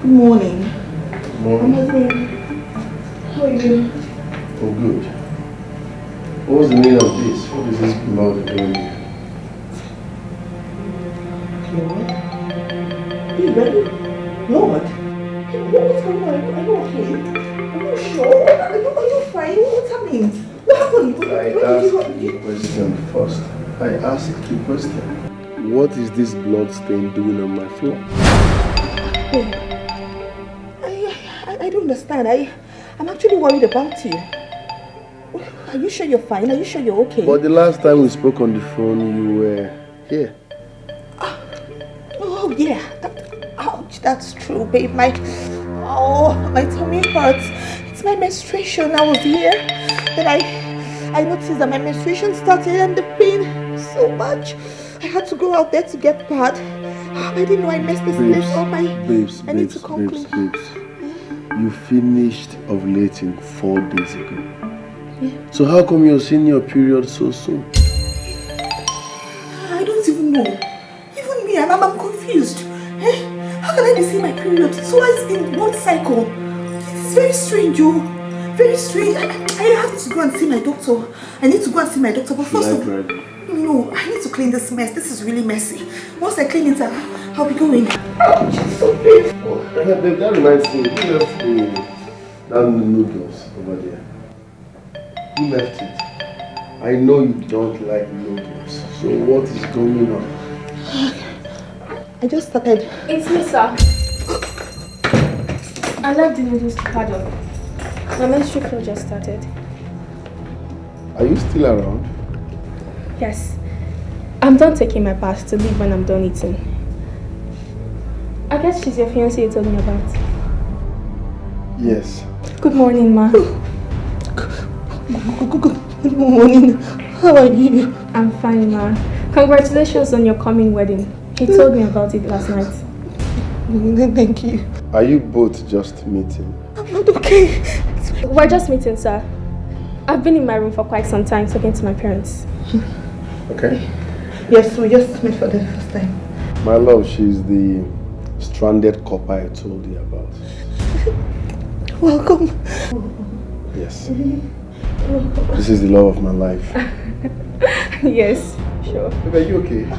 Good morning. Morning. How are you? Oh, good. What was the meaning of this? What is this blood doing here? Lord? Baby, Lord? What's going on? Are you okay? I'm not sure. Are you fine? What's happening? What happened? I asked the question first. I asked the question. What is this blood stain doing on my floor? I don't understand. I'm actually worried about you. Are you sure you're fine? Are you sure you're okay? But the last time we spoke on the phone, you were here. Oh yeah. Ouch, that's true, babe. My tummy hurts. It's my menstruation. I was here. Then I noticed that my menstruation started and the pain so much. I had to go out there to get pad. I didn't know I messed this place up. I need to come clean. You finished ovulating 4 days ago. Yeah. So how come you're seeing your period so soon? I don't even know. Even me, I'm confused. How can I be seeing my period twice in one cycle? It's very strange, yo. Very strange. I have to go and see my doctor. I need to go and see my doctor. But first of all, no, I need to clean this mess. This is really messy. Once I clean it up, I'll be going. Oh, it's so painful. That reminds me, who left that noodles over there? Who left it? I know you don't like noodles. So what is going on? I just started. It's me, sir. I left the noodles to pardon. My menstrual flow just started. Are you still around? Yes. I'm done taking my bath to leave when I'm done eating. I guess she's your fiancée you told me about. Yes. Good morning, ma. Good morning. How are you? I'm fine, ma. Congratulations on your coming wedding. He told me about it last night. Thank you. Are you both just meeting? I'm not okay. We're just meeting, sir. I've been in my room for quite some time talking to my parents. Okay. Yes, we just met for the first time. My love, she's the stranded copper I told you about. Welcome. Yes. This is the love of my life. Yes, sure. Babe, are you okay? Are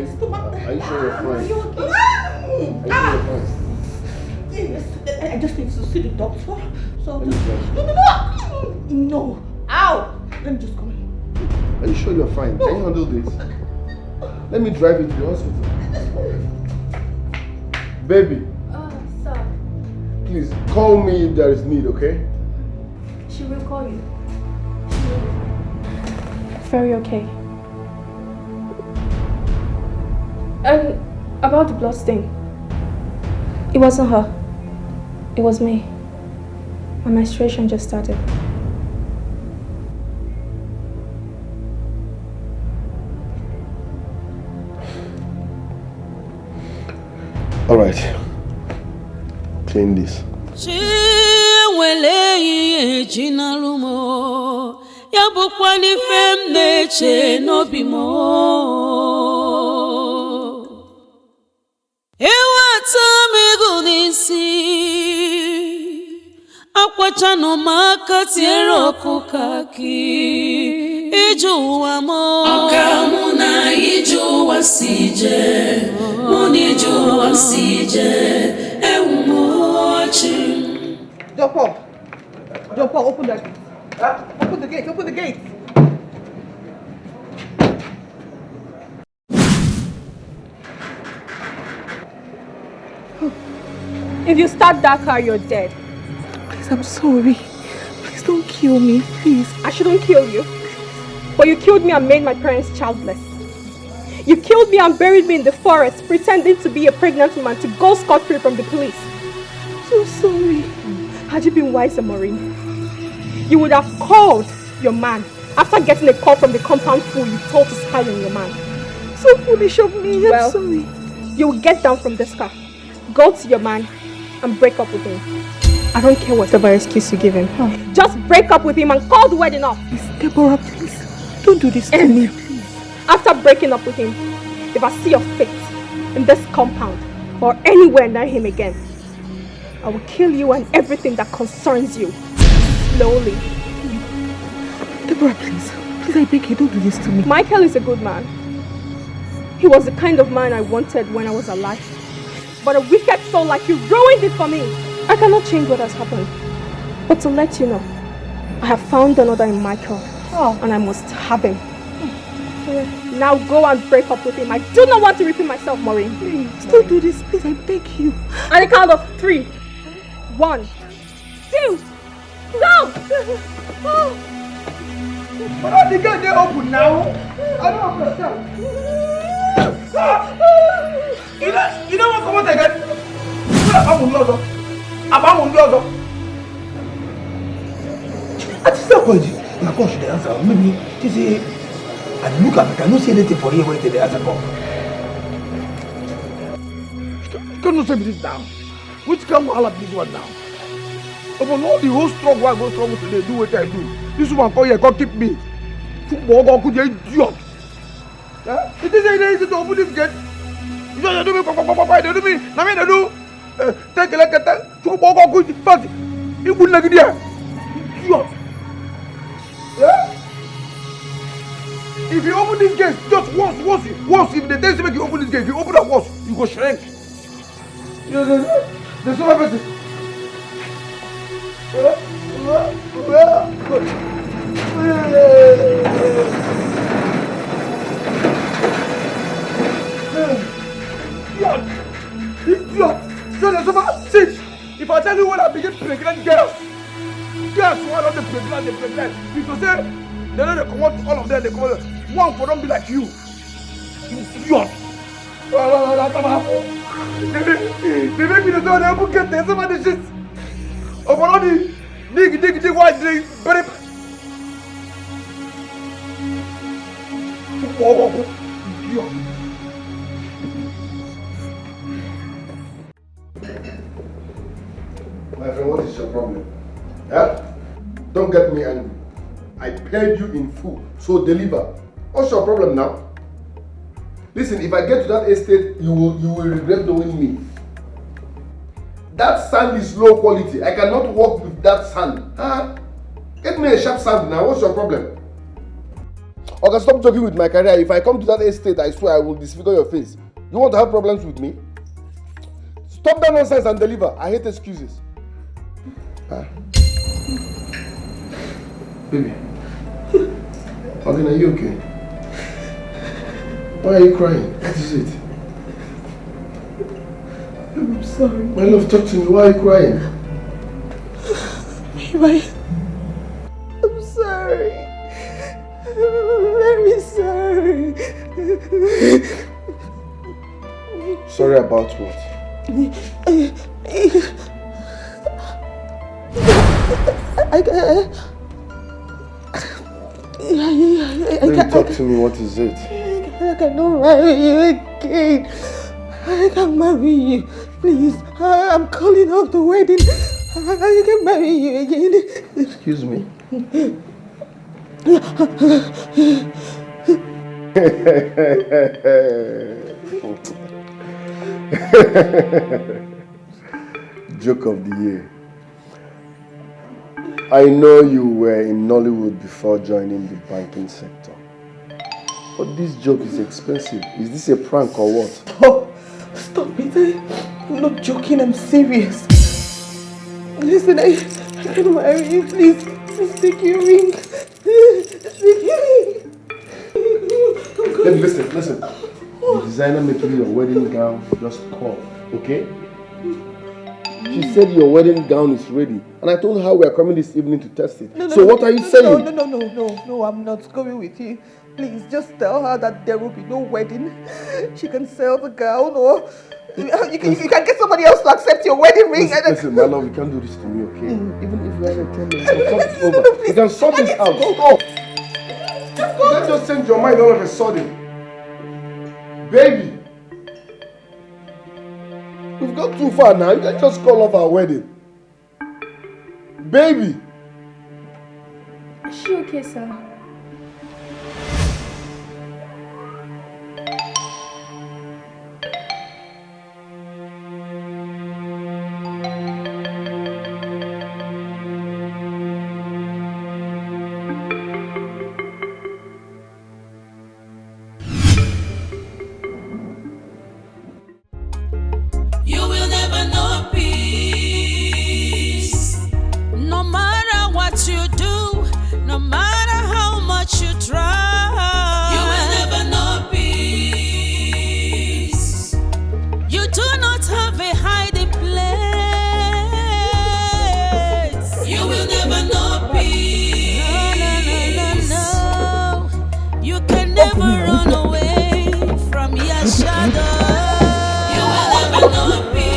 you sure you're fine? Are you sure you're fine? Yes, I just need to see the doctor. So Let me drive. No. Ow! Let me just come in. Are you sure you're fine? Can you handle this? Let me drive you to the hospital. Baby. Sir. Please, call me if there is need, okay? She will call you. Very okay. And about the blood stain. It wasn't her. It was me. My menstruation just started. All right. Clean this. Akwachano maka tiero kukaki ijuwa mo Okamuna ijuwa sije Muni ijuwa sije Ewumochi Jump up, open that gate. Open the gate, open the gate. If you start that car, you're dead. Please, I'm sorry. Please don't kill me, please. I shouldn't kill you. But you killed me and made my parents childless. You killed me and buried me in the forest, pretending to be a pregnant woman to go scot-free from the police. I'm so sorry. Had you been wiser, Maureen, you would have called your man after getting a call from the compound fool you told to spy on your man. So foolish of me, I'm sorry. You will get down from this car, go to your man, and break up with him. I don't care whatever excuse you give him. Just break up with him and call the wedding off. Please, Deborah, please. Don't do this to me. After breaking up with him, if I see your face in this compound, or anywhere near him again, I will kill you and everything that concerns you. Slowly. Deborah, please. Please, I beg you, don't do this to me. Michael is a good man. He was the kind of man I wanted when I was alive. But a wicked soul like you ruined it for me. I cannot change what has happened. But to let you know, I have found another in Michael. And I must have him. Now go and break up with him. I do not want to repeat myself, Maureen. Please, don't do this. Please, I beg you. On the count of 3. 1, 2, go! But all the gates they open now. I don't understand. You know what? Come on again. I'm on lozo. I just said, my coach should answer. Maybe she say, and look at me. Can you see anything for you when they answer? Can you say this down? Which come all of this one now? Upon all the whole struggle I go struggle today, do what I do. This one call here, come keep me. Football, could you idiot? It is easy to open this gate. You don't do me, papa, they do me. Now me they do. Take a look at that. Football, could you fast? You wouldn't like it there. Idiot. Yeah? If you open this gate, just once. If the day make you open this gate, if you open that once, you go shrink. There's no person. See, if I tell you when I begin pregnant girls, one of the pregnant, because say they know they come out all of them, they come out, one for them be like you. Idiot. They make me the door, they open get there, some of the shit. Over all the dig, white drink, very. Idiot. My friend, what is your problem? Huh? Don't get me angry. I paid you in full, so deliver. What's your problem now? Listen, if I get to that estate, you will regret knowing me. That sand is low quality. I cannot work with that sand. Huh? Get me a sharp sand now. What's your problem? Okay, stop joking with my career. If I come to that estate, I swear I will disfigure your face. You want to have problems with me? Stop that nonsense and deliver. I hate excuses. Baby. Again, are you okay? Why are you crying? What is it? I'm sorry. My love, talk to me. Why are you crying? I'm sorry. I'm very sorry. Sorry about what? Talk to me. What is it? I cannot marry you again. I can't marry you. Please, I'm calling off the wedding. I can marry you again. Excuse me. Joke of the year. I know you were in Nollywood before joining the banking sector. But this joke is expensive. Is this a prank or what? Oh, stop it. I'm not joking, I'm serious. Listen, I can marry you, please. Please take your ring. Take your ring. Listen. The designer making your wedding gown just called, okay? She said your wedding gown is ready. And I told her we are coming this evening to test it. What are you saying? No, I'm not going with you. Please, just tell her that there will be no wedding. She can sell the gown or you can get somebody else to accept your wedding ring. Listen, my love, you can't do this to me, okay? Even if you have a 10 minutes, we'll talk it over. You can sort this out. Go. You can't just change your mind all of a sudden. Baby, we've gone too far now. You can't just call off our wedding. Baby. Is she okay, sir? what you do, no matter how much you try, you will never know peace. You do not have a hiding place. You will never know peace. No. You can never run away from your shadow. You will never know peace.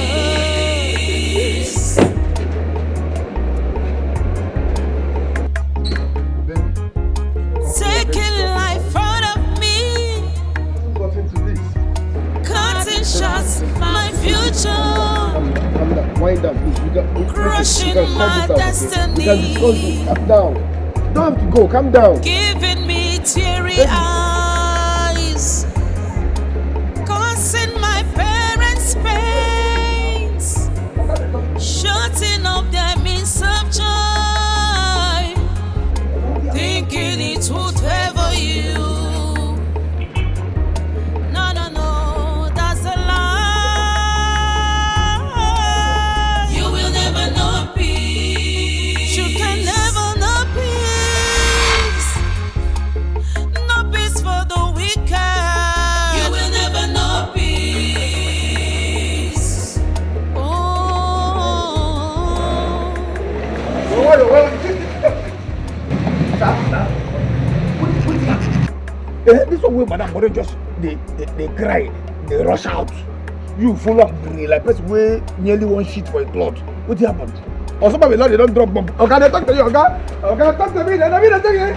Taking life out of me, cutting shots, my future, Wind down, please. crushing my destiny, Calm down. Don't have to go. Calm down. giving me teary eyes, causing my parents pains, shutting up their means of joy, thinking it would favor you. No, that's a lie. You will never know peace. You can never know peace. No peace for the wicked. You will never know peace. Oh. This one way, madam, but just they cry, they rush out. You full of like person way nearly one sheet for a cloth. What happened? Or somebody they don't drop bomb. Okay, they talk to you, okay? Okay, talk to me. Then I mean, I tell you,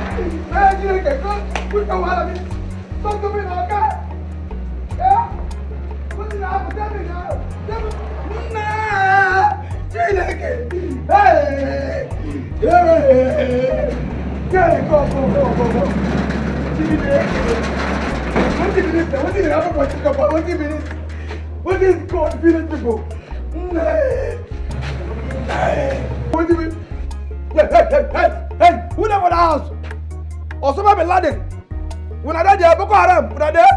put the water me. Talk to me, okay? Yeah. What is happening? Tell me now. Hey, go. What is confident people? What do you mean? Hey, who never the house? Osama bin Laden. When I there, Boko Haram, when I there?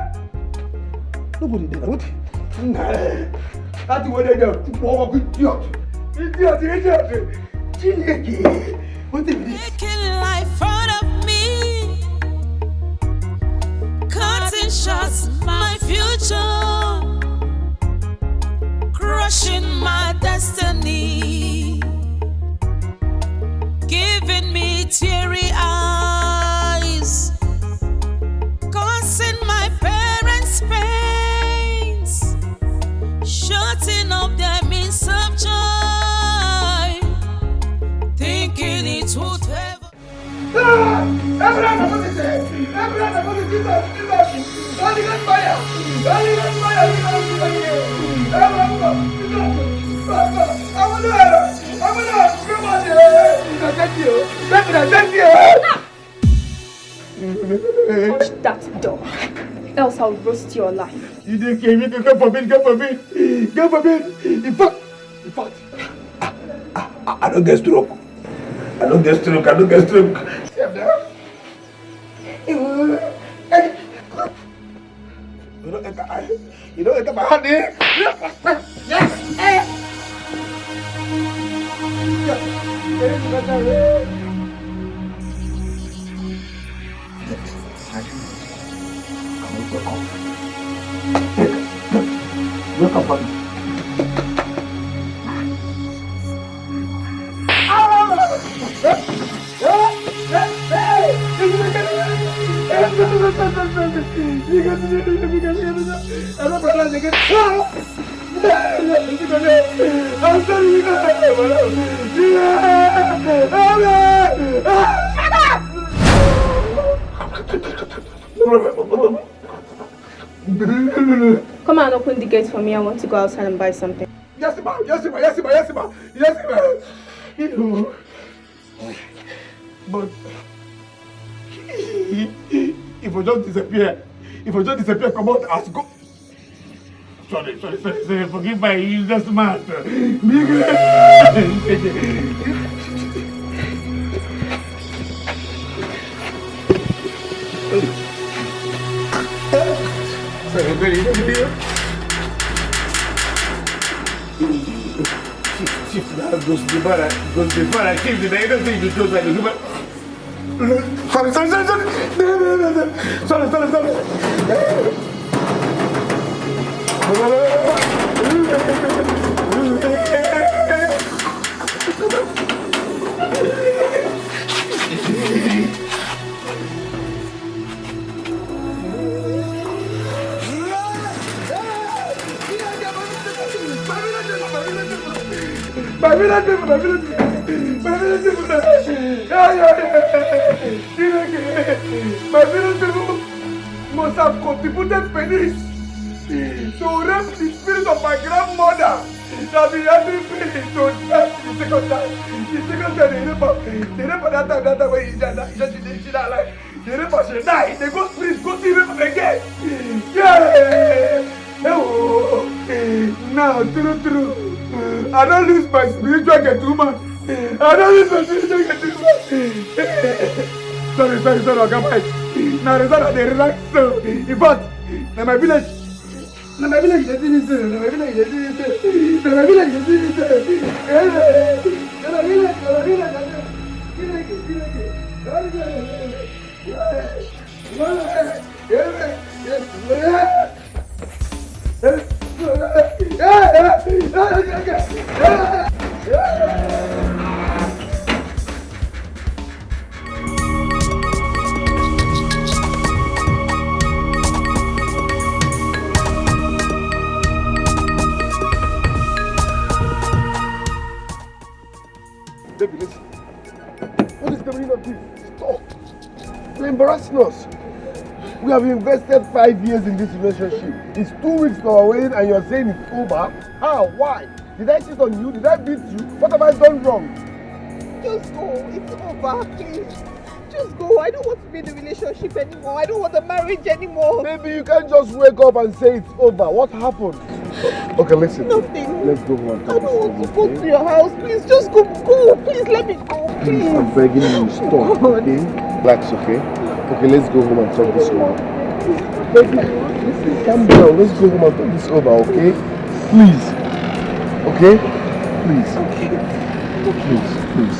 Nobody did that. That's what they do. Idiot. What do you mean? Taking life out of me, cutting shots, my future, crushing my destiny, giving me teary eyes, causing my parents pains, shutting up their means of joy, thinking it would ever. Touch that door, else I'll roast your life. You didn't came in to come for me. In fact, I don't get stroke. I don't get stroke. You don't enter my hand here. Welcome, buddy. Come and open the gate for me. I want to go outside and buy something. Yes, ma. You know, but if I just disappear, come out as go. Sorry. Forgive my useless mouth. Shift now. Goes before I keep the name, don't think you just like the human. Sorry. My village must have contributed pennies to rape the spirit of my grandmother that be helping me to death the second time. The second time they rape her that time when she died alive. The rape she died. They go spirit, go see rape again. Yeah. Oh. Now, true. I don't lose my spiritual get woman. Sorry, I can't fight. Now the they relax so. In fact, my village, Baby, listen. What is the meaning of this? Stop. You're embarrassing us. We have invested 5 years in this relationship. It's 2 weeks to our wedding and you're saying it's over? How? Why? Did I cheat on you? Did I beat you? What have I done wrong? Just go. It's over, please. Just go. I don't want to be in the relationship anymore. I don't want the marriage anymore. Baby, you can't just wake up and say it's over. What happened? Okay, listen. Nothing. Let's go home. I don't want to go to your house. Please, just go. Please, let me go. Please. I'm begging you, stop. Okay? Relax, okay? Okay, let's go home and talk this over. Baby, listen, calm down. Let's go home and talk this over, okay? Please. Okay? Please. Please.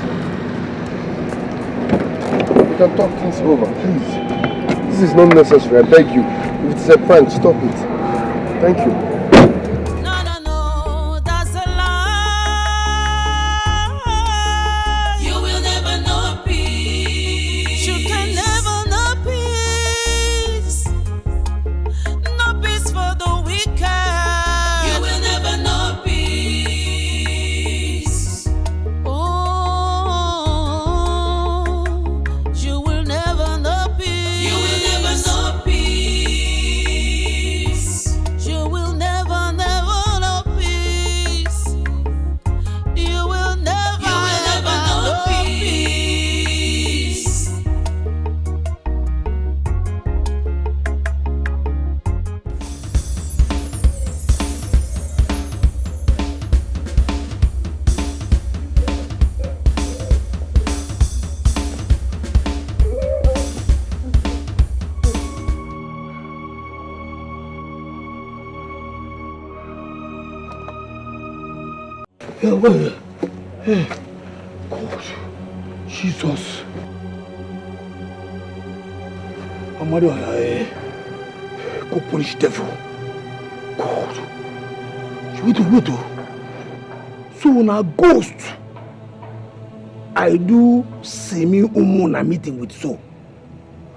We can talk things over, please. This is not necessary, I beg you. If it's a prank, stop it. Thank you. No, that's a lie. You will never know peace. You can never know peace. No peace for the wicked. You will never know peace. Oh, you will never know peace. You will never know peace. You will never know peace. You will never know peace. Hey, God, Jesus. Amado, go punish devil. God. Wait. So now ghost. I do semi-umona meeting with so.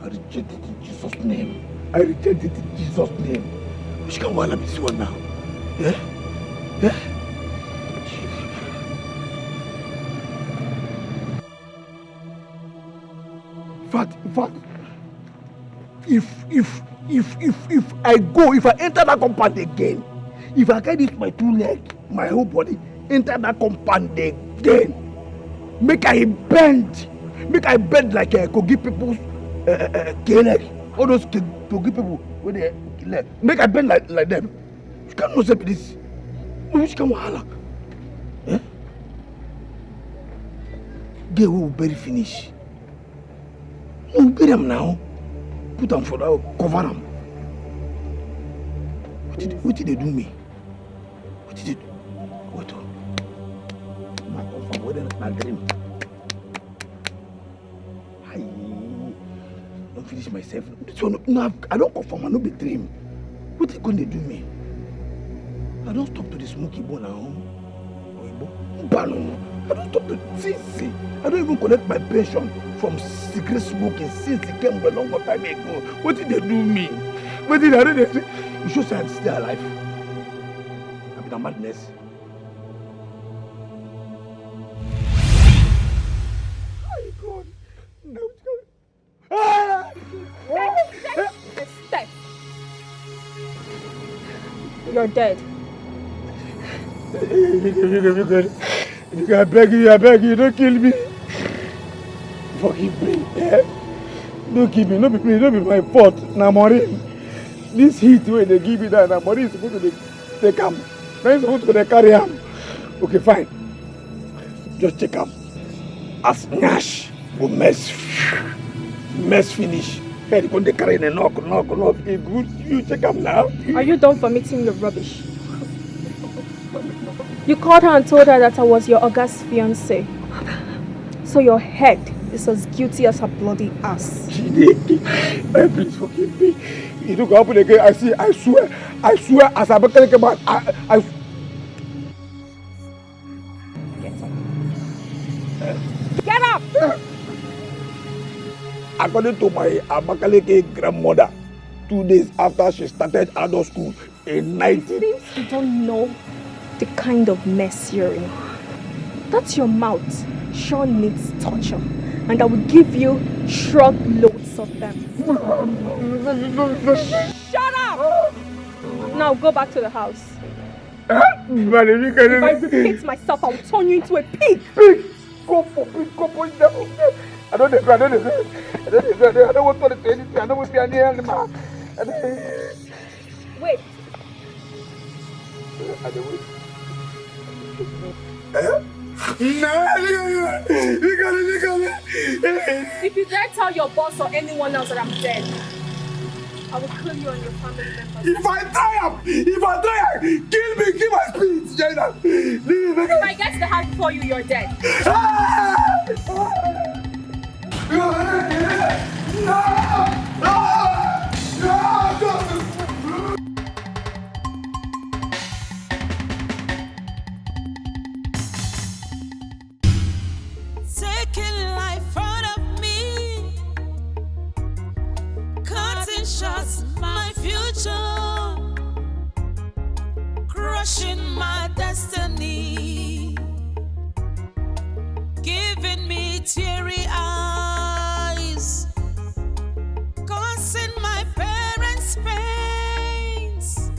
I reject it in Jesus' name. Which can wanna be this one now? Yeah? In fact, if I enter that compound again, if I get this my 2 legs, my whole body, enter that compound again, make I bend like I could give people leg, all those to give people with their leg, make I bend like them. You can't know this. Which can wahala? Eh? They will bury finish. No, bury them now. Put them for that, cover them. What did they do me? What did they do? Wait. na dream. I don't finish myself. So no, I don't confirm. I no be dream. What are going to do me? I don't stop to the smoky bone now. I don't stop to see. I don't even collect my pension from cigarette smoking since it came a long time ago. What did they do me? What did I do? You should say I'm still alive. I'm in a madness. Oh God. Step. You're dead. I beg you, don't kill me. Forgive me. Don't kill me, don't be my fault. Namorin. This heat where they give me that, Namorin is supposed to take him. Now he's supposed to carry him. Okay, fine. Just take him. As Nash will mess finish. Hey, they can't carry the knock. It's good. You check him now. Are you done vomiting your rubbish? You called her and told her that I was your August fiancé. So your head is as guilty as her bloody ass. Please forgive me. You don't go happen again. I swear, as I become a man, I Get up! According to my Abakaleke grandmother, 2 days after she started adult school in 19... It seems you don't know the kind of mess you're in. That's your mouth. Sure needs torture. And I will give you truckloads of them. Shut up! Now go back to the house. If I repeat myself, I will turn you into a pig. Pig! Go for it. I don't want to say anything. I don't want to be an animal. Wait. If you dare tell your boss or anyone else that I'm dead, I will kill you and your family members. If I try, kill me, give my speech, Jaina. If I get to the house before you, you're dead. Taking life out of me, cutting shots my future, crushing my destiny, giving me teary eyes, causing my parents pains,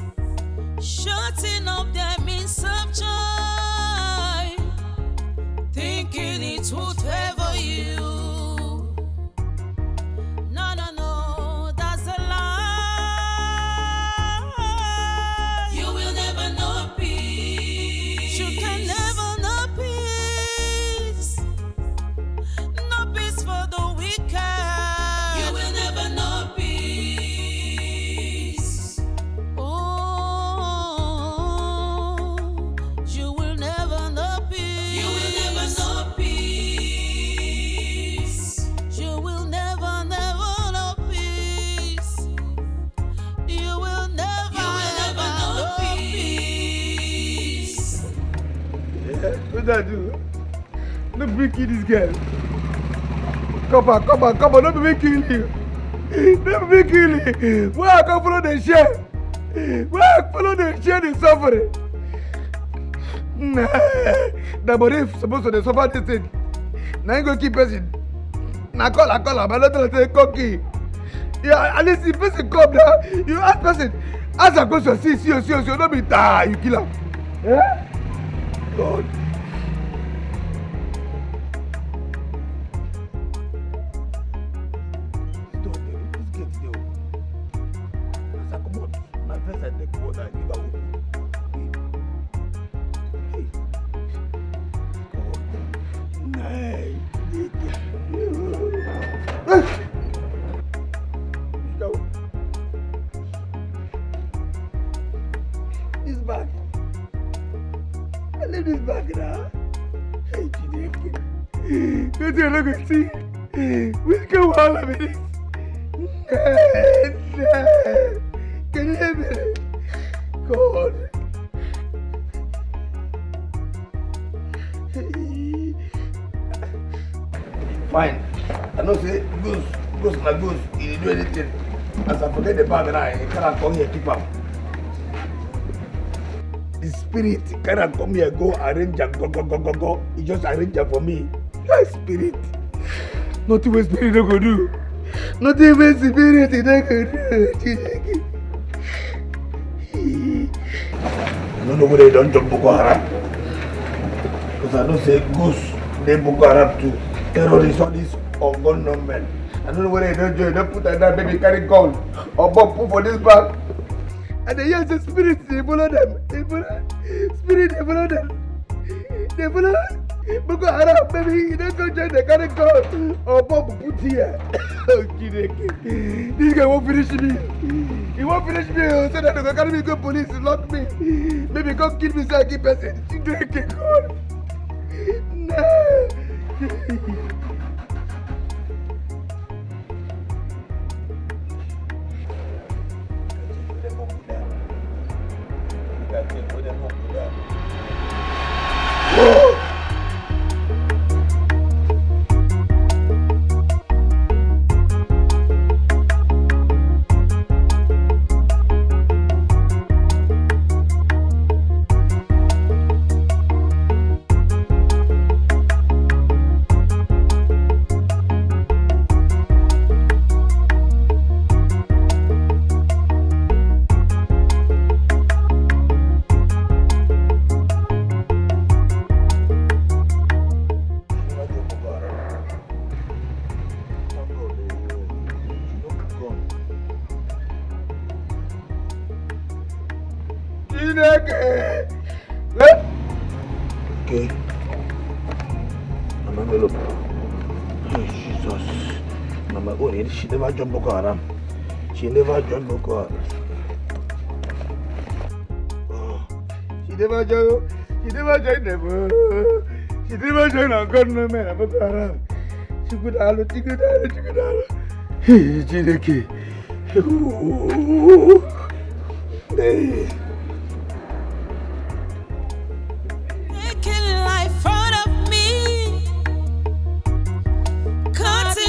shutting up their means of joy, thinking it would favor you. No, that's a lie. You will never know peace. You can never know peace. No peace for the wicked. You will never know peace. Oh, you will never know peace. You will never know peace. You will never know peace. You will never know peace. What did I do? Don't be kill this girl. Come on, don't be kill you. Don't be kill you. Why I can follow the share? Why I follow the share the suffering? Nah, the body supposed to suffer this thing. Now you go keep person. Now call, but not to say cocky. Yeah, at least if person come now, you ask person, ask a question, see, don't be tired, you kill him. Yeah? God. This bag. I leave this bag now. Hey, look and see. Which come all of it. Can you hear me? God. Fine. I know say goose na goose. He didn't do anything. As I forget the bag now, he cannot come here keep up. The spirit cannot come here go arrange and go. He just arrange for me. My spirit. Nothing with spirit no go do. Nothing with spirit no go do. I don't know whether they don't jump Boko Haram. Because I don't say goose, they Boko Haram too. Terrorists, all these ungun men. I don't know whether they don't join, don't put that baby carry gun or bomb put for this bag. And they hear the spirit, they follow them. Spirit, they follow them. They follow Boko Haram, baby, you don't go join, they carry gun or bomb put here. This guy won't finish me. He won't finish me, so that they go carry me go police, lock me. Maybe go kill me so I keep person. God. No. Okay. Mama look. Oh, Jesus. Mama, she never joined Boko Haram. She never joined Boko Haram. Oh, she never joined them. She never joined a gunman of Boko Haram. She could have Chineke. Hey.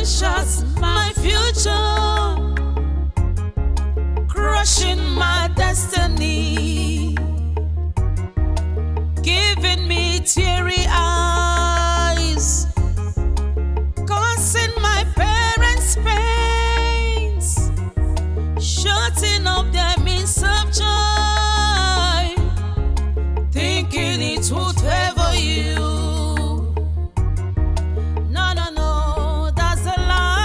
Shots my future, crushing my destiny, giving me teary eyes, causing my parents pains, shutting up their means of joy, thinking it would favor you. No, that's a lie.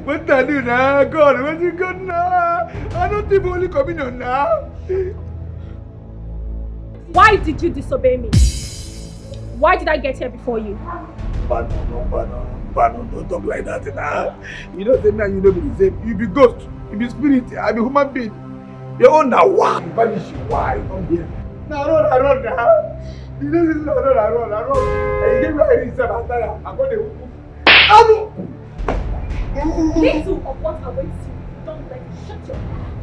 What I do now? God, what you got now? I don't think only coming on now. Why did you disobey me? Why did I get here before you? Pardon, don't talk like that now. You know say now you know be the same. You be ghost, you be spirit, I be human being. Your own now why? You vanish, why? Come here. Now run now. You know this is run. And you get me ready to I'm going to Little of what awaits you, don't let it shut your mouth.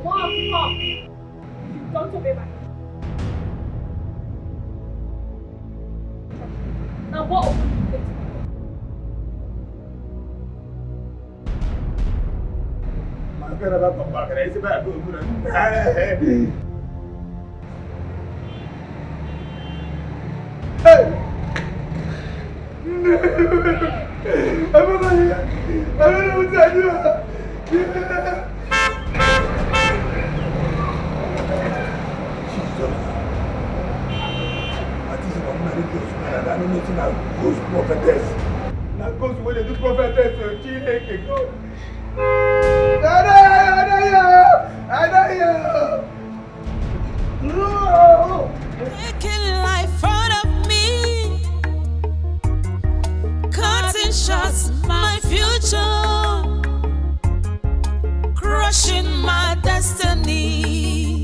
More of come. If you don't obey my now what will you do? I'm going to come back and I say back. Hey! I don't know what to do. I don't know nothing about ghost prophetess. Now ghost when they do prophetess, she ain't a god. Making life out of me, cutting shots my future, crushing my destiny,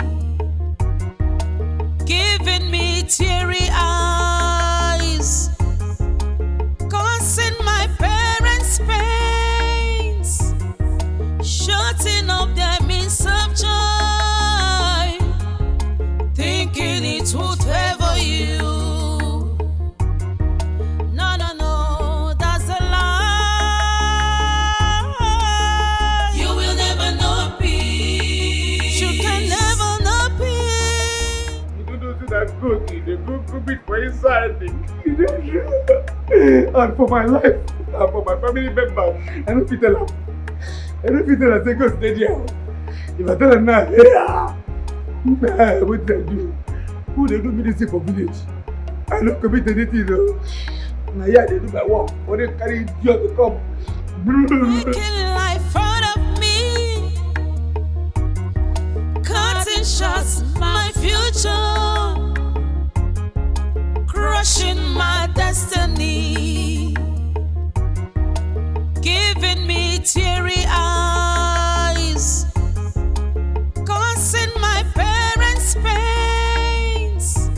giving me teary eyes, causing my parents pains, shutting up their means of joy, thinking it would favor you. No, that's a lie. You will never know peace. You can never know peace. You don't know that good, the good bit for inside me. And for my life, and for my family members, I don't fit tell them. I don't fit tell them, say go stay there. If I tell them now, what did I do? Who they do me this thing for village? I don't commit anything though. Now yeah, they do my work, but they carry idiot to come. Making life out of me, cutting shots my future, crushing my destiny, giving me teary eyes, causing my parents pains,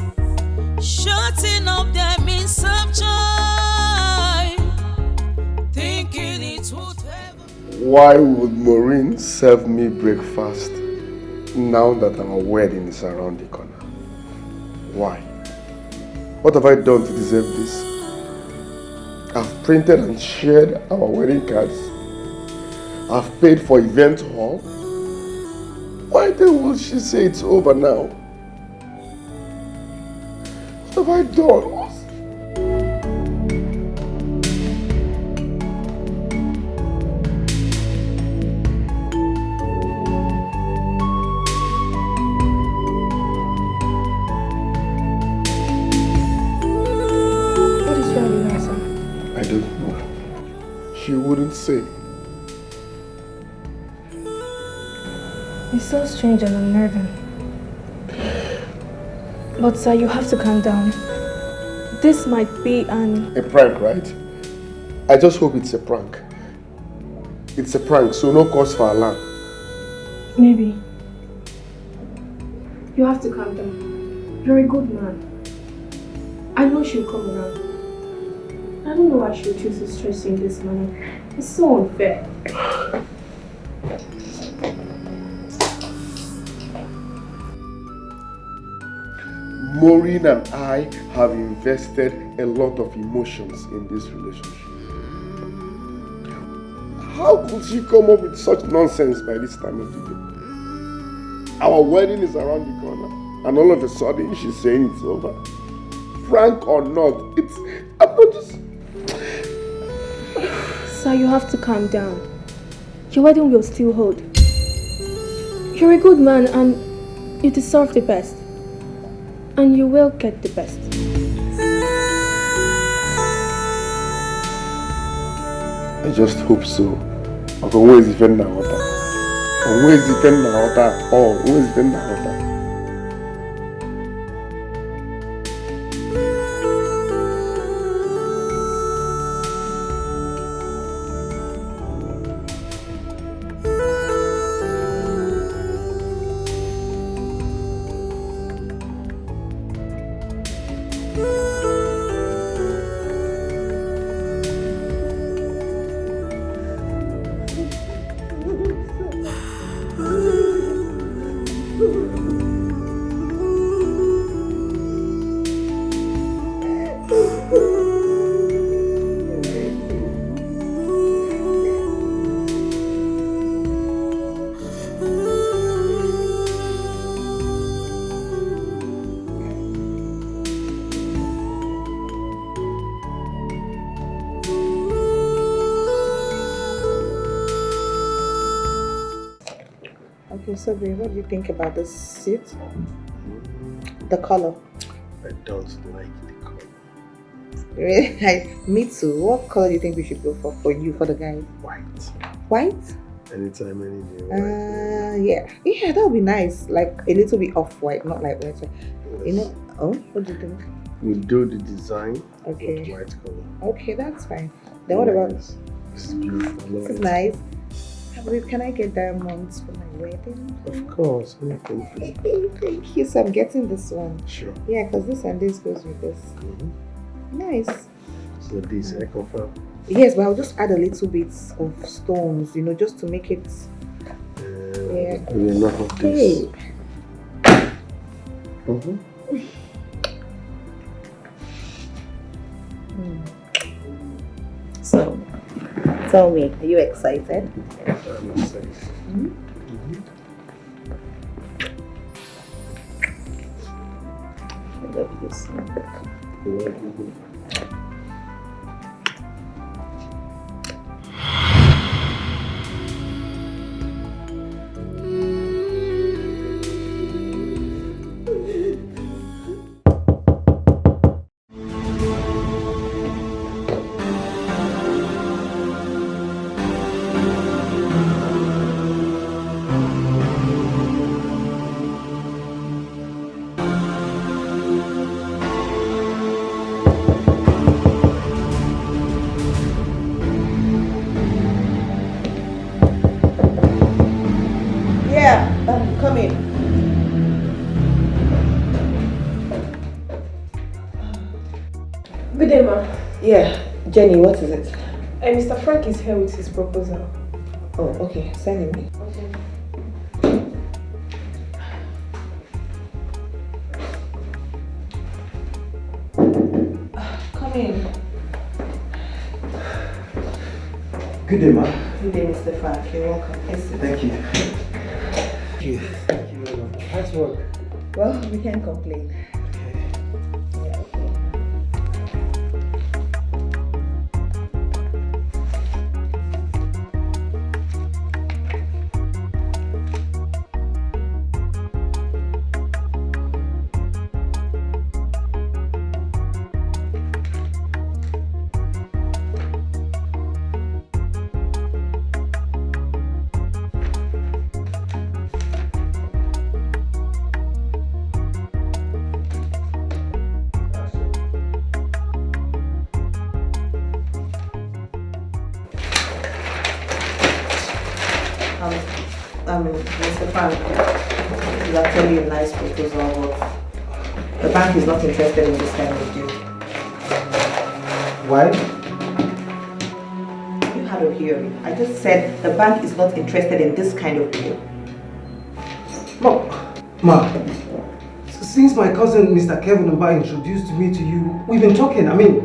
shutting up their means of joy, thinking it would ever. Why would Maureen serve me breakfast now that our wedding is around the corner? Why? What have I done to deserve this? I've printed and shared our wedding cards. I've paid for event hall. Why then will she say it's over now? What have I done? What is wrong with her, sir? I don't know. She wouldn't say. It's so strange and unnerving. But sir, you have to calm down. This might be A prank, right? I just hope it's a prank. It's a prank, so no cause for alarm. Maybe. You have to calm down. You're a good man. I know she'll come around. I don't know why she'll choose to stress you in this manner. It's so unfair. Maureen and I have invested a lot of emotions in this relationship. How could she come up with such nonsense by this time of the day? Our wedding is around the corner, and all of a sudden she's saying it's over. Prank or not, I'm not just... Sir, you have to calm down. Your wedding will still hold. You're a good man and you deserve the best. And you will get the best. I just hope so. Okay, where is the now? Where is the now? Oh, where is the now? Zubby, what do you think about this suit? The color. I don't like the color. Really? Me too. What color do you think we should go for you, for the guys? White. White? Anytime, any day. White. Yeah, that would be nice. Like a little bit off-white, not like white. Yes. You know? Oh, what do you think? We'll do the design. Okay. With white color. Okay, that's fine. Then what about this? This is beautiful. This is nice. Can I get diamonds for my wedding? Of course, anything for you. Thank you. So I'm getting this one. Sure. Yeah, because this and this goes with this. Nice. So this, I confirm. Yes, but I'll just add a little bit of stones, just to make it. Yeah. Enough of this. Hey. So, tell me, are you excited? I'm excited. I love you so much. Come in. Good day, ma. Yeah, Jenny, what is it? Mr. Frank is here with his proposal. Oh, okay. Send him. Okay. Come in. Good day, ma. Good day, Mr. Frank. You're welcome. Yes, Thank you. Thank you very much. How's work? Well, we can't complain. Yeah, okay. Mr. Frank, this is actually a nice proposal, but the bank is not interested in this kind of deal. Why? You had a hearing. I just said the bank is not interested in this kind of deal. Ma, since my cousin Mr. Kevin Mba introduced me to you, we've been talking. I mean,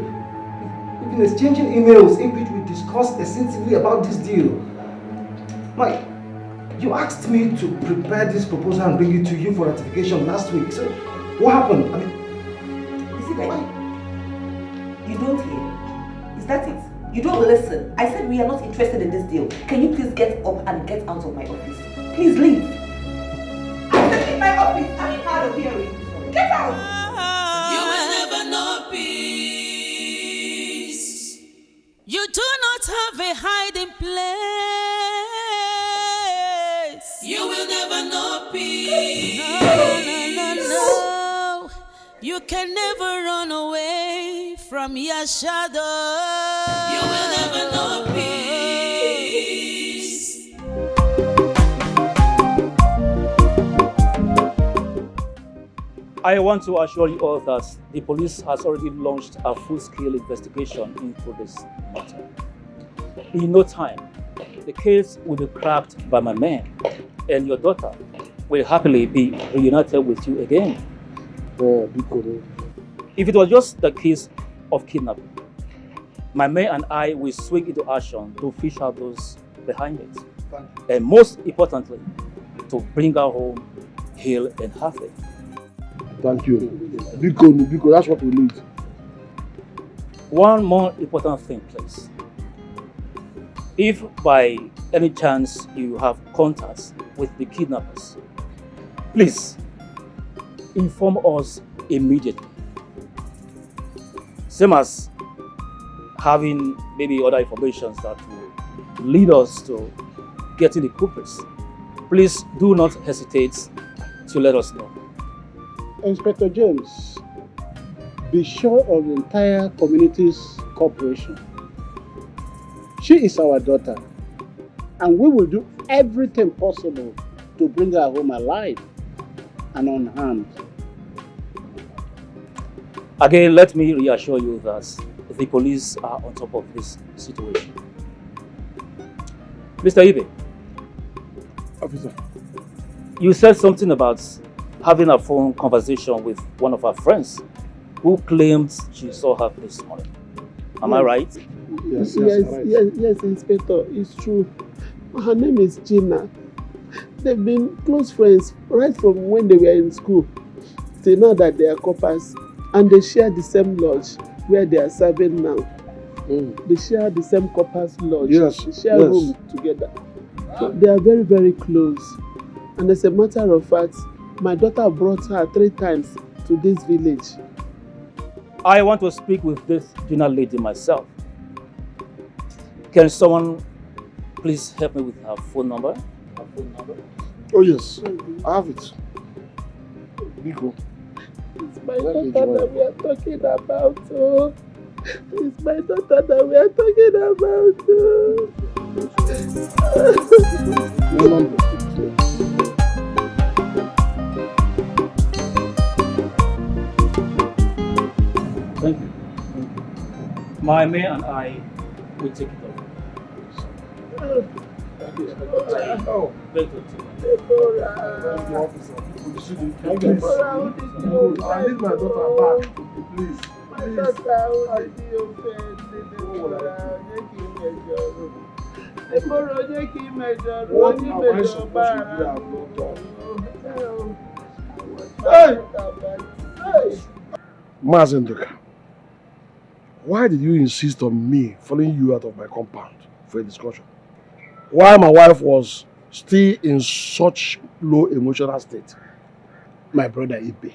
we've been exchanging emails in which we discussed extensively about this deal. Ma, you asked me to prepare this proposal and bring it to you for ratification last week. So, what happened? I mean, is it like you don't hear? Is that it? You don't listen. I said we are not interested in this deal. Can you please get up and get out of my office? Please leave. I said in my office. I'm tired of hearing. Get out. You will never know peace. You do not have a hiding place. You will never know peace. No. You can never run away from your shadow. You will never know peace. I want to assure you all that the police has already launched a full-scale investigation into this matter. In no time, the case will be cracked by my men, and your daughter will happily be reunited with you again. If it was just the case of kidnapping, my men and I will swing into action to fish out those behind it. And most importantly, to bring her home healed and happy. Thank you. Biko, that's what we need. One more important thing, please. If by any chance you have contacts with the kidnappers, please inform us immediately. Same as having maybe other information that will lead us to getting the culprits. Please do not hesitate to let us know. Inspector James, be sure of the entire community's cooperation. She is our daughter, and we will do everything possible to bring her home alive and unharmed. Again, let me reassure you that the police are on top of this situation. Mr. Ibe. Officer. You said something about having a phone conversation with one of our friends who claims she saw her this morning. Am I right? Yes, Inspector, it's true. Her name is Gina. They've been close friends right from when they were in school till now that they are coppers, and they share the same lodge where they are serving now. They share the same coppers lodge. They share room together. So they are very, very close. And as a matter of fact, my daughter brought her 3 times to this village. I want to speak with this Gina lady myself. Can someone please help me with her phone number? Oh yes, I have it. Biko. It's my daughter that we are talking about. Oh. It's my daughter that we are talking about. Thank you. My man and I will take it over. Thank you. Very good. I need my daughter back. Please. My daughter will be Mazenduka, why did you insist on me following you out of my compound for a discussion? Why my wife was still in such low emotional state? My brother Ibe,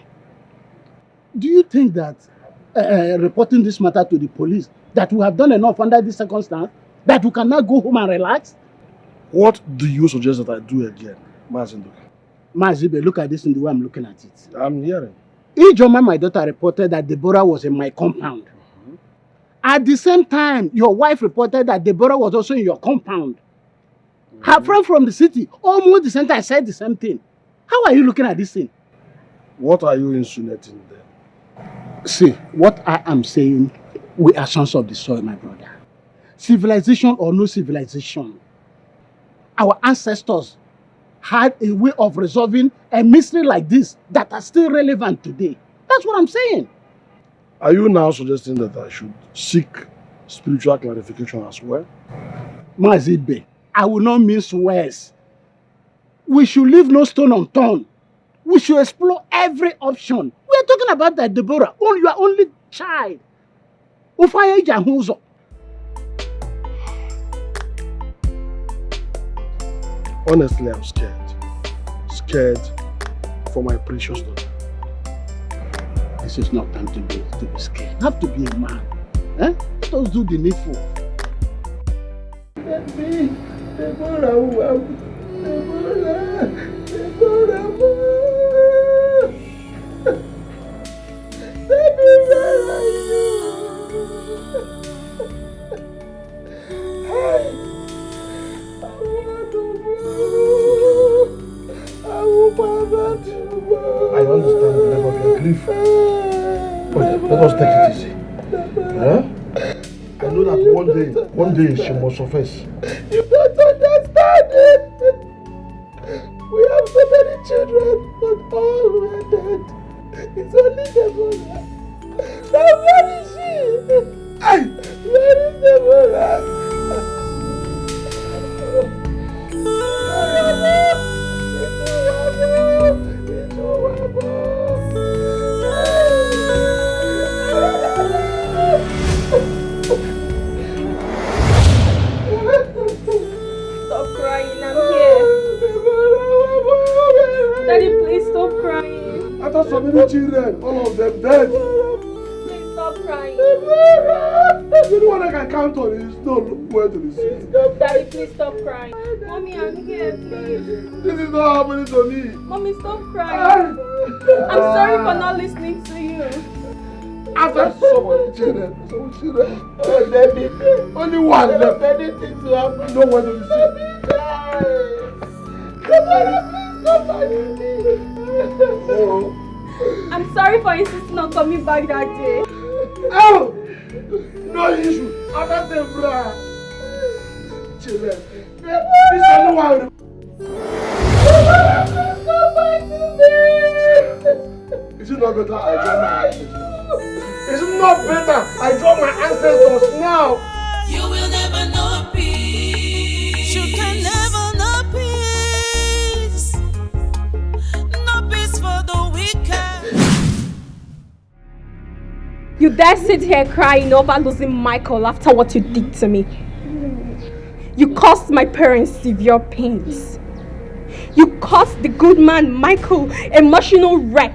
do you think that reporting this matter to the police, that we have done enough under this circumstance, that we can now go home and relax? What do you suggest that I do again, Mazenduka? Mazibe, look at this in the way I'm looking at it. I'm hearing. Ijoma, my daughter, reported that Deborah was in my compound. At the same time, your wife reported that Deborah was also in your compound. Her friend from the city, almost the same time, said the same thing. How are you looking at this thing? What are you insinuating then? See, what I am saying, we are sons of the soil, my brother. Civilization or no civilization, our ancestors had a way of resolving a mystery like this that are still relevant today. That's what I'm saying. Are you now suggesting that I should seek spiritual clarification as well? Mazibe, I will not mince words. We should leave no stone unturned. We should explore every option. We are talking about that, Deborah, your only child. Honestly, I'm scared. Scared for my precious daughter. This is not time to be scared. You have to be a man. Let us do the needful. abandoned me. Deborah. Baby, where are you? Hey, I want to go. I want to go. I understand the level of your grief. But let us take it easy. Huh? I know that one day she must suffice. You don't understand it. We have so many children, but all were dead. It's only Deborah. Now where is she? Hey! Where is Deborah? Stop crying, I'm here. Daddy, please stop crying. I thought so many children, all of them dead. Please stop crying. The only one I can count on is no where to receive. Daddy, please stop crying. Mommy, I'm here, please. This is not happening to me. Mommy, stop crying. I'm sorry for not listening to you. After so many children, only one left. Anything to happen. No one to receive. Oh. I'm sorry for insisting on coming back that day. Oh! No issue. After them, brah. Children. This only one. Is it not better I join my ancestors? Is it not better I join my ancestors now? You will never know peace. You can never know peace. No peace for the wicked. You dare sit here crying over losing Michael after what you did to me. You caused my parents severe pains. You caused the good man Michael emotional wreck.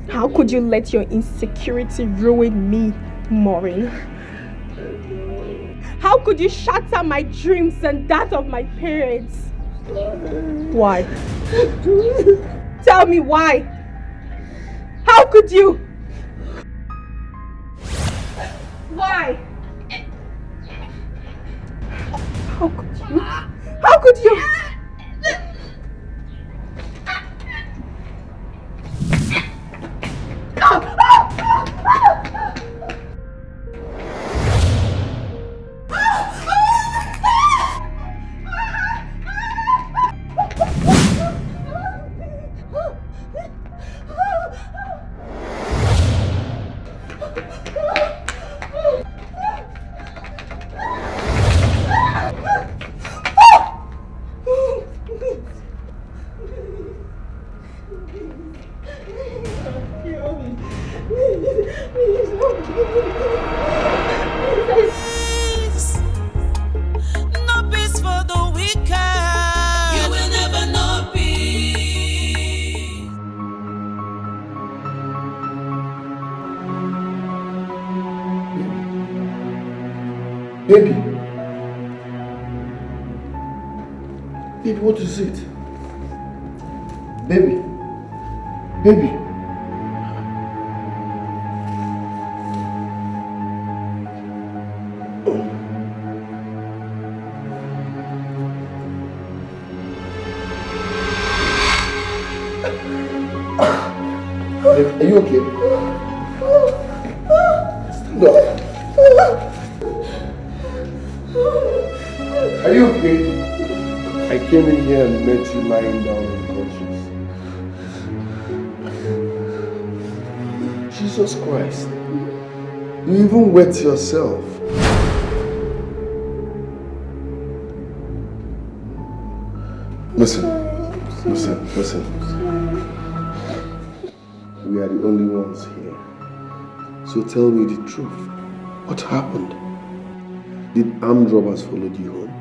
How could you let your insecurity ruin me, Maureen? How could you shatter my dreams and that of my parents? Why? Tell me why? How could you? Why? How could you? How could you? No peace for the wicked. You will never know peace. Baby. Baby, what is it? Baby. Baby. Are you okay? Stand up. Are you okay? I came in here and met you lying down unconscious. Jesus Christ. You even wet yourself. Listen. We are the only ones here. So tell me the truth. What happened? Did armed robbers follow you home?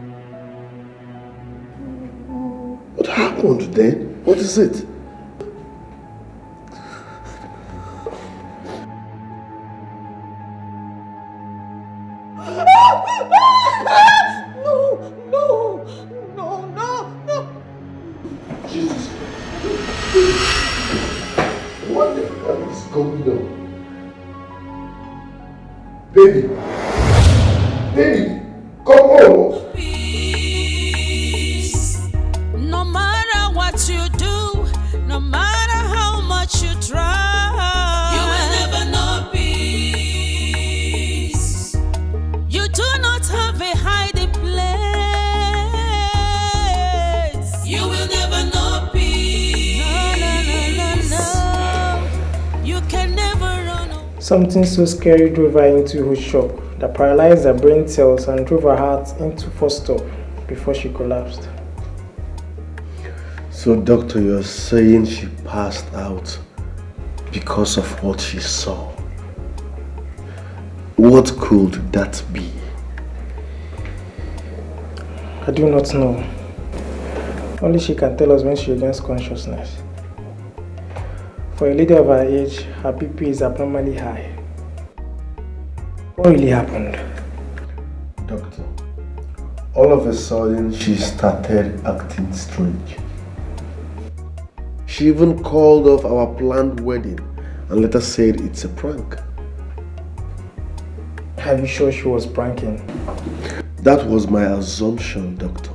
What happened then? What is it? coming down. Baby! Baby! Come on! Peace. No matter what you do, no matter how much you try, you will never know peace. You do not have a hiding place. You will never know peace. No. You can never run away. Something so scary drove her into a shock that paralyzed her brain cells and drove her heart into full stop before she collapsed. So, doctor, you're saying she passed out because of what she saw? What could that be? I do not know. Only she can tell us when she regains consciousness. For a lady of her age, her BP is abnormally high. What really happened? Doctor, all of a sudden she started acting strange. She even called off our planned wedding and later said it's a prank. Are you sure she was pranking? That was my assumption, doctor.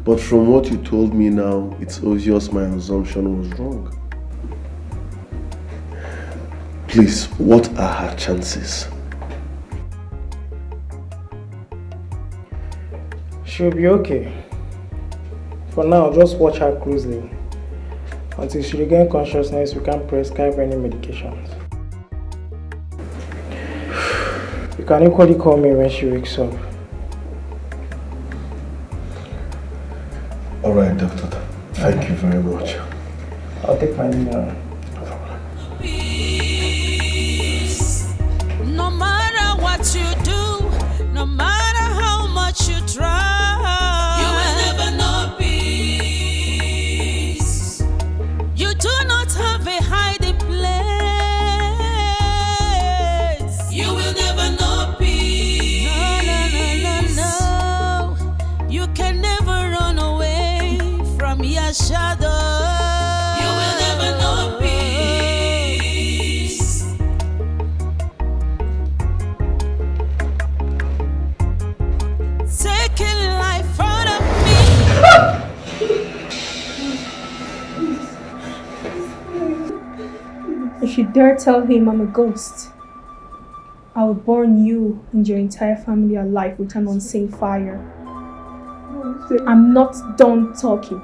But from what you told me now, it's obvious my assumption was wrong. Please, what are her chances? She'll be okay. For now, just watch her closely. Until she regains consciousness, we can't prescribe any medications. You can equally call me when she wakes up. Alright, doctor. Thank you very much. I'll take my leave now. Peace. No matter what you do, no matter how much you try, you will never know peace. You do not have a hiding place. You will never know peace. No. You can never run away from your shadow. You will never know peace. Taking life out of me. If you dare tell him I'm a ghost, I will burn you and your entire family alive with an unseen fire. I'm not done talking.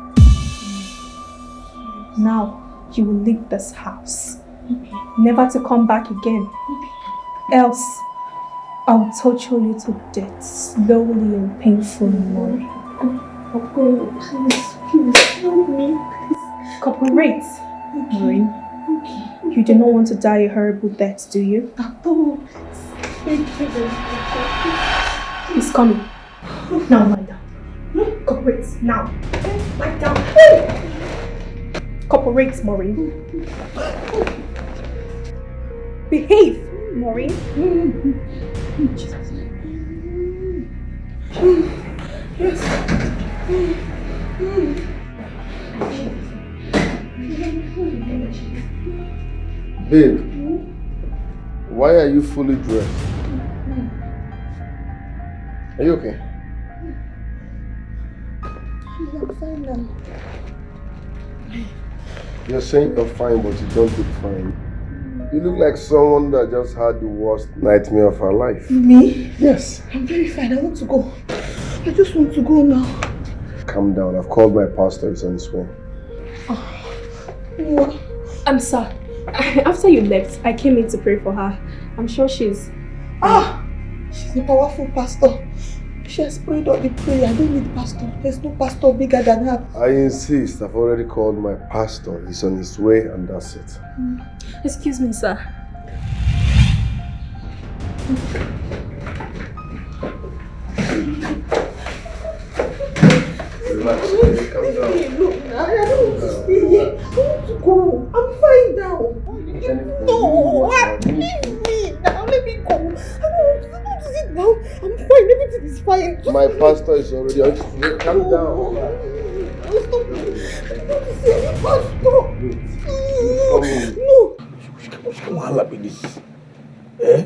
Now you will leave this house, never to come back again. Else, I will torture you to death, slowly and painfully, Mori. Please, help me. Cooperate, Mori. You do not want to die a horrible death, do you? He's coming. Now lie down. Cooperate, now. Lie down. Cooperate, Maureen. Behave, Maureen. Jesus. Yes. Babe, why are you fully dressed? Are you okay? I'm fine now. You're saying you're fine, but you don't look fine. You look like someone that just had the worst nightmare of her life. Me? Yes. I'm very fine. I want to go. I just want to go now. Calm down. I've called my pastor. He's on his way. What? Sir, after you left, I came in to pray for her. I'm sure she's... She's a powerful pastor. She has prayed all the prayer. I don't need pastor. There's no pastor bigger than her. I insist. I've already called my pastor. He's on his way and that's it. Excuse me, sir. Relax. Calm down. Look, I don't want to stay here. I want to go. I'm fine now. No, leave me now. Let me go. I don't want to sit down. I'm fine. Everything is fine. My pastor is already on his way. Calm down. Stop. I don't want to see any pastor. No. Which kind of wahala be this? Eh?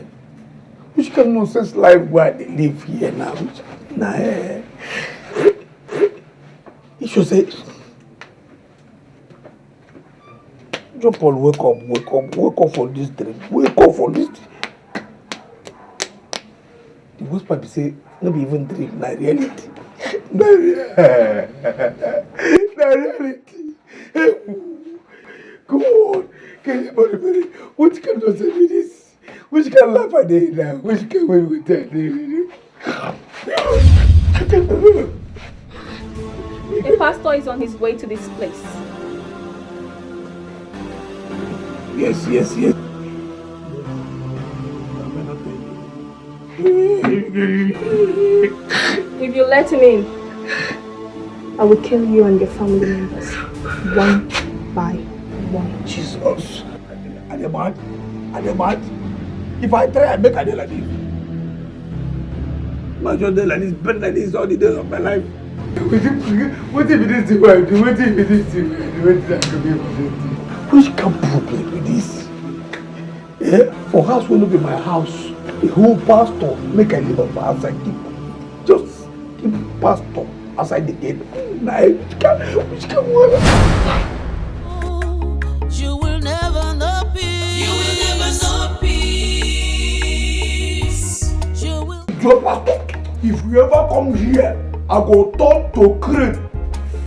Which kind of nonsense life where they live here now? He should say, John Paul, wake up for this dream. Wake up for this dream. The worst part be say, no be even dream, na reality. Na reality. Come on, can anybody, which kind of say me this? Which kind of laugh are they now? Which kind of we tell you? A pastor is on his way to this place. Yes. If you let him in, I will kill you and your family members, one by one. Jesus. Are they mad? If I try, I make a day like this. My job day like this, bend like this all the days of my life. What if it is the way I do? What if it is the way I do? What if I can be Which kind of problem with this? Eh? For house will not be my house. The whole pastor make a live of outside. Just keep pastor outside the gate. Which kind of water? You will never know peace. You will never know peace. You will. Your pastor, if you ever come here, I go turn to crane,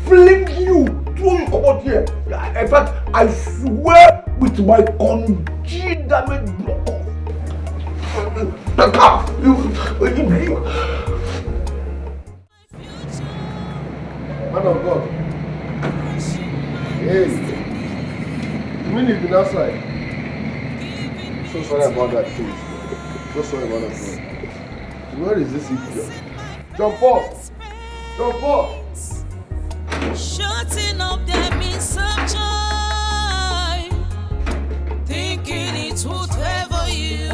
fling you, throw you come out here. In fact, I swear with my congealed damage block off. Man of God. Hey. You mean you've been outside? So sorry about that, please. So sorry about that, please. Where is this idiot? Jump off! Jump off! shutting up them in some joy, thinking it would favor you.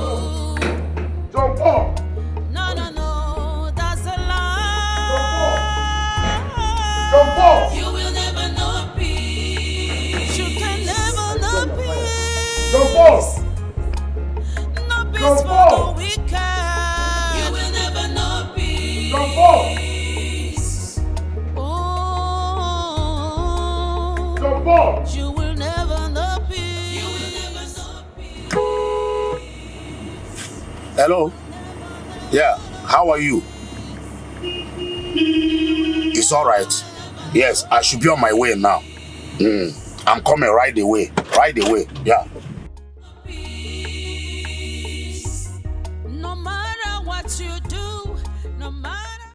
Jump off! No, that's a lie. Jump off! You will never know peace. You can never know peace. Jump off! No peace Jump for off! the wicked. You will never know peace. Jump off! Oh, Jump off! you will never know peace. You will never know peace. Hello? Yeah, how are you? It's alright. Yes, I should be on my way now. I'm coming right away. Yeah.